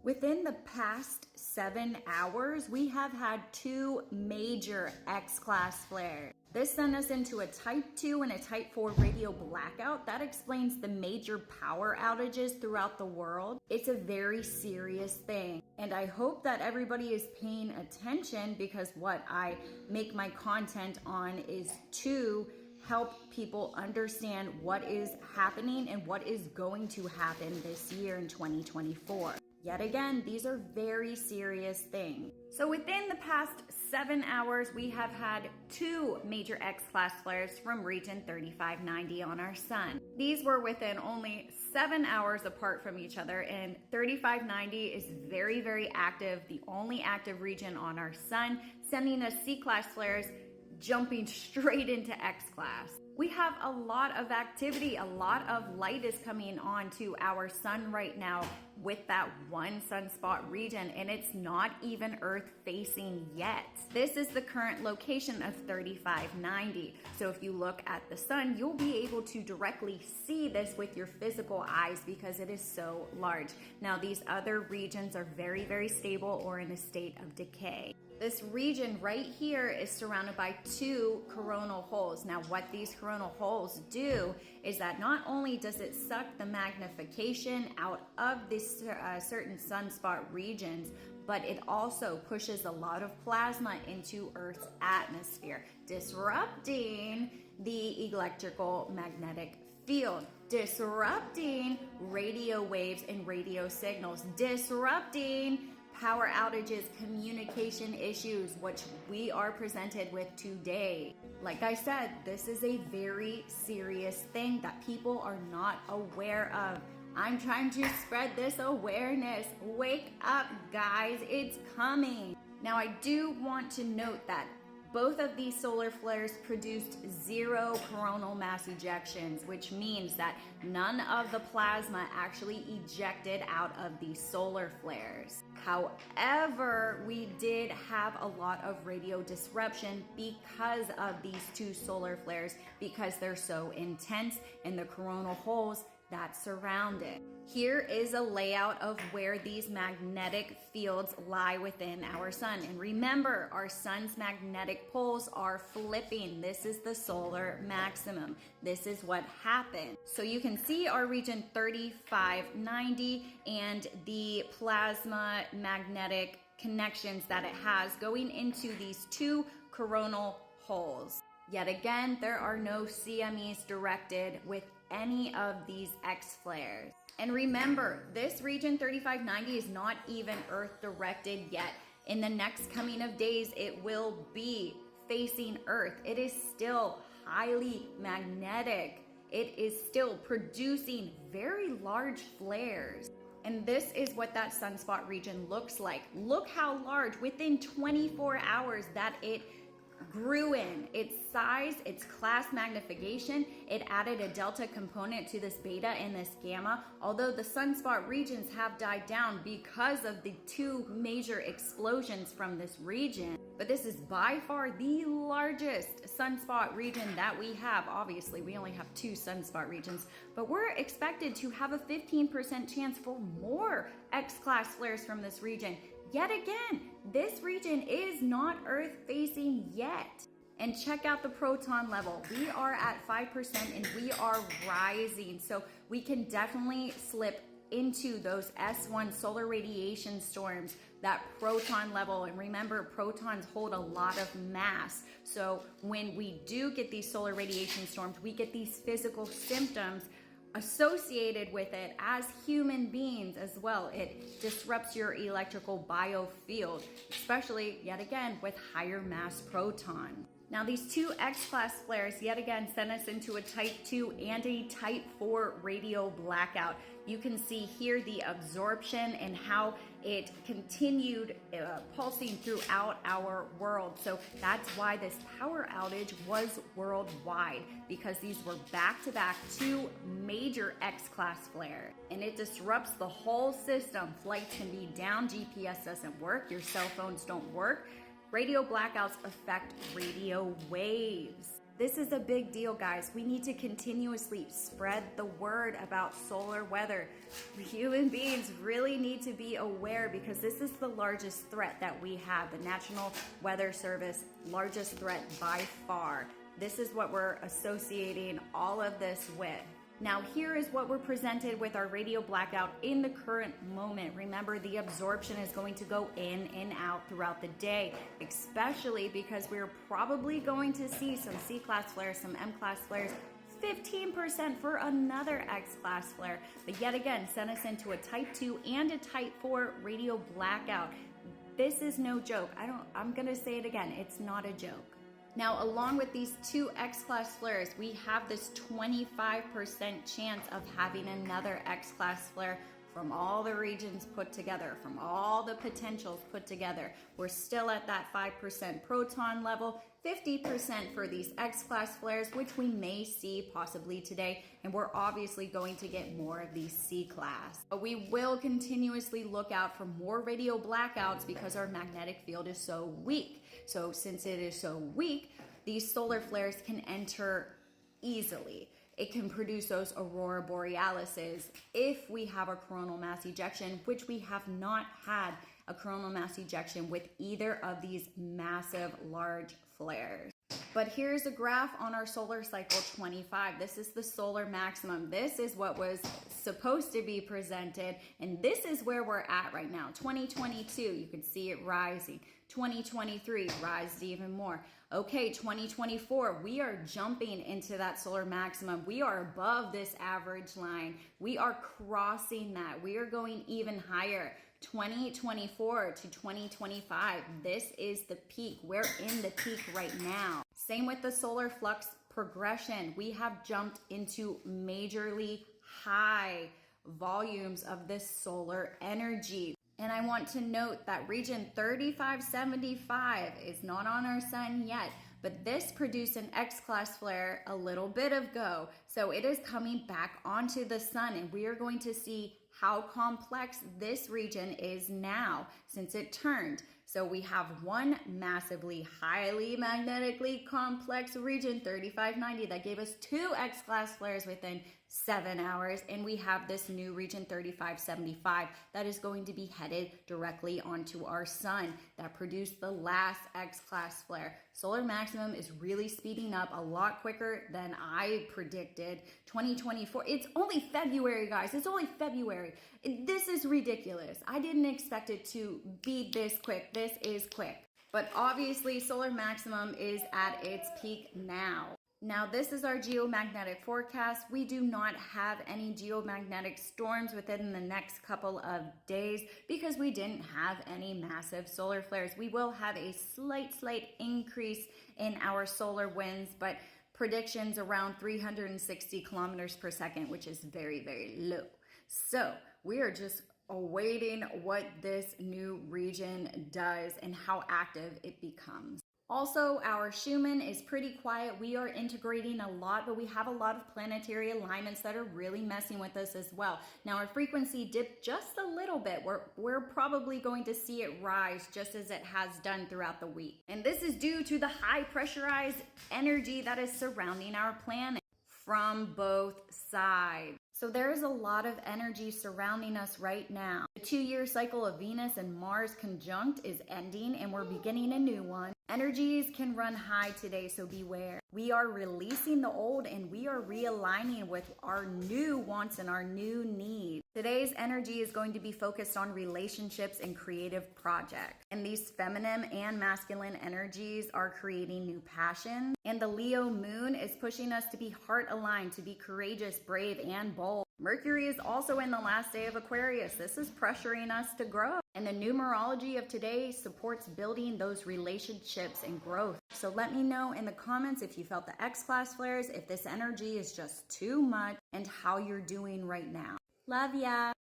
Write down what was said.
Within the past 7 hours, we have had 2 major X-class flares. This sent us into a Type 2 and a Type 4 radio blackout. That explains the major power outages throughout the world. It's a very serious thing. And I hope that everybody is paying attention, because what I make my content on is to help people understand what is happening and what is going to happen this year in 2024. Yet again, these are very serious things. So within the past 7 hours, we have had 2 major X-class flares from region 3590 on our sun. These were within only 7 hours apart from each other, and 3590 is very, very active, the only active region on our sun, sending us C-class flares jumping straight into X-class. We have a lot of activity, a lot of light is coming on to our sun right now with that one sunspot region, and it's not even Earth facing yet. This is the current location of 3590. So if you look at the sun, you'll be able to directly see this with your physical eyes because it is so large. Now, these other regions are very, very stable or in a state of decay. This region right here is surrounded by 2 coronal holes. Now, what these coronal holes do is that not only does it suck the magnification out of these certain sunspot regions, but it also pushes a lot of plasma into Earth's atmosphere, disrupting the electrical magnetic field, disrupting radio waves and radio signals, disrupting power outages, communication issues, which we are presented with today. Like I said, this is a very serious thing that people are not aware of. I'm trying to spread this awareness. Wake up, guys, it's coming. Now, I do want to note that both of these solar flares produced 0 coronal mass ejections, which means that none of the plasma actually ejected out of these solar flares. However, we did have a lot of radio disruption because of these 2 solar flares, because they're so intense and the coronal holes that surround it. Here is a layout of where these magnetic fields lie within our sun. And remember, our sun's magnetic poles are flipping. This is the solar maximum. This is what happened. So you can see our region 3590 and the plasma magnetic connections that it has going into these 2 coronal holes. Yet again, there are no CMEs directed with any of these X flares. And remember, this region 3590 is not even Earth directed yet. In the next coming of days, it will be facing Earth. It is still highly magnetic. It is still producing very large flares. And this is what that sunspot region looks like. Look how large within 24 hours that it grew in its size, its class magnification. It added a delta component to this beta and this gamma, although the sunspot regions have died down because of the 2 major explosions from this region. But this is by far the largest sunspot region that we have. Obviously, we only have 2 sunspot regions, but we're expected to have a 15% chance for more X-class flares from this region. Yet again, this region is not Earth facing yet. And check out the proton level. We are at 5% and we are rising. So we can definitely slip into those S1 solar radiation storms, that proton level. And remember, protons hold a lot of mass. So when we do get these solar radiation storms, we get these physical symptoms associated with it as human beings as well. It disrupts your electrical biofield, especially yet again with higher mass protons. Now, these 2 X-class flares yet again sent us into a Type 2 and a Type 4 radio blackout. You can see here the absorption and how it continued pulsing throughout our world. So that's why this power outage was worldwide, because these were back-to-back 2 major X-class flares. And it disrupts the whole system. Flights can be down, GPS doesn't work, your cell phones don't work. Radio blackouts affect radio waves. This is a big deal, guys. We need to continuously spread the word about solar weather. Human beings really need to be aware because this is the largest threat that we have. The National Weather Service, largest threat by far. This is what we're associating all of this with. Now here is what we're presented with our radio blackout in the current moment. Remember, the absorption is going to go in and out throughout the day, especially because we're probably going to see some C-class flares, some M-class flares, 15% for another X-class flare. But yet again, sent us into a type 2 and a type 4 radio blackout. This is no joke. I'm gonna say it again, it's not a joke. Now, along with these two X-class flares, we have this 25% chance of having another X-class flare from all the regions put together, from all the potentials put together. We're still at that 5% proton level, 50% for these X-class flares, which we may see possibly today, and we're obviously going to get more of these C-class. But we will continuously look out for more radio blackouts because our magnetic field is so weak. So since it is so weak, these solar flares can enter easily. It can produce those aurora borealises if we have a coronal mass ejection, which we have not had a coronal mass ejection with either of these massive large flares. But here's a graph on our solar cycle 25. This is the solar maximum. This is what was supposed to be presented, and this is where we're at right now. 2022, you can see it rising. 2023 rises even more. Okay, 2024, we are jumping into that solar maximum. We are above this average line. We are crossing that. We are going even higher. 2024 to 2025, this is the peak. We're in the peak right now. Same with the solar flux progression. We have jumped into majorly high volumes of this solar energy. And I want to note that region 3575 is not on our sun yet, but this produced an X-class flare a little bit ago. So it is coming back onto the sun, and we are going to see how complex this region is now since it turned. So we have one massively, highly magnetically complex region, 3590, that gave us two X-class flares within 7 hours. And we have this new region, 3575, that is going to be headed directly onto our sun that produced the last X-class flare. Solar maximum is really speeding up a lot quicker than I predicted. 2024, it's only February, guys. It's only February. This is ridiculous. I didn't expect it to be this quick. This is quick. But obviously, solar maximum is at its peak now. Now, this is our geomagnetic forecast. We do not have any geomagnetic storms within the next couple of days because we didn't have any massive solar flares. We will have a slight increase in our solar winds, but predictions around 360 kilometers per second, which is very low. So we are just awaiting what this new region does and how active it becomes. Also, our Schumann is pretty quiet. We are integrating a lot, but we have a lot of planetary alignments that are really messing with us as well. Now, our frequency dipped just a little bit. We're probably going to see it rise just as it has done throughout the week. And this is due to the high pressurized energy that is surrounding our planet from both sides. So there is a lot of energy surrounding us right now. The 2-year cycle of Venus and Mars conjunct is ending, and we're beginning a new one. Energies can run high today, so beware. We are releasing the old and we are realigning with our new wants and our new needs. Today's energy is going to be focused on relationships and creative projects. And these feminine and masculine energies are creating new passions. And the Leo moon is pushing us to be heart aligned, to be courageous, brave, and bold. Mercury is also in the last day of Aquarius. This is pressuring us to grow. And the numerology of today supports building those relationships and growth. So let me know in the comments if you felt the X-class flares, if this energy is just too much, and how you're doing right now. Love ya!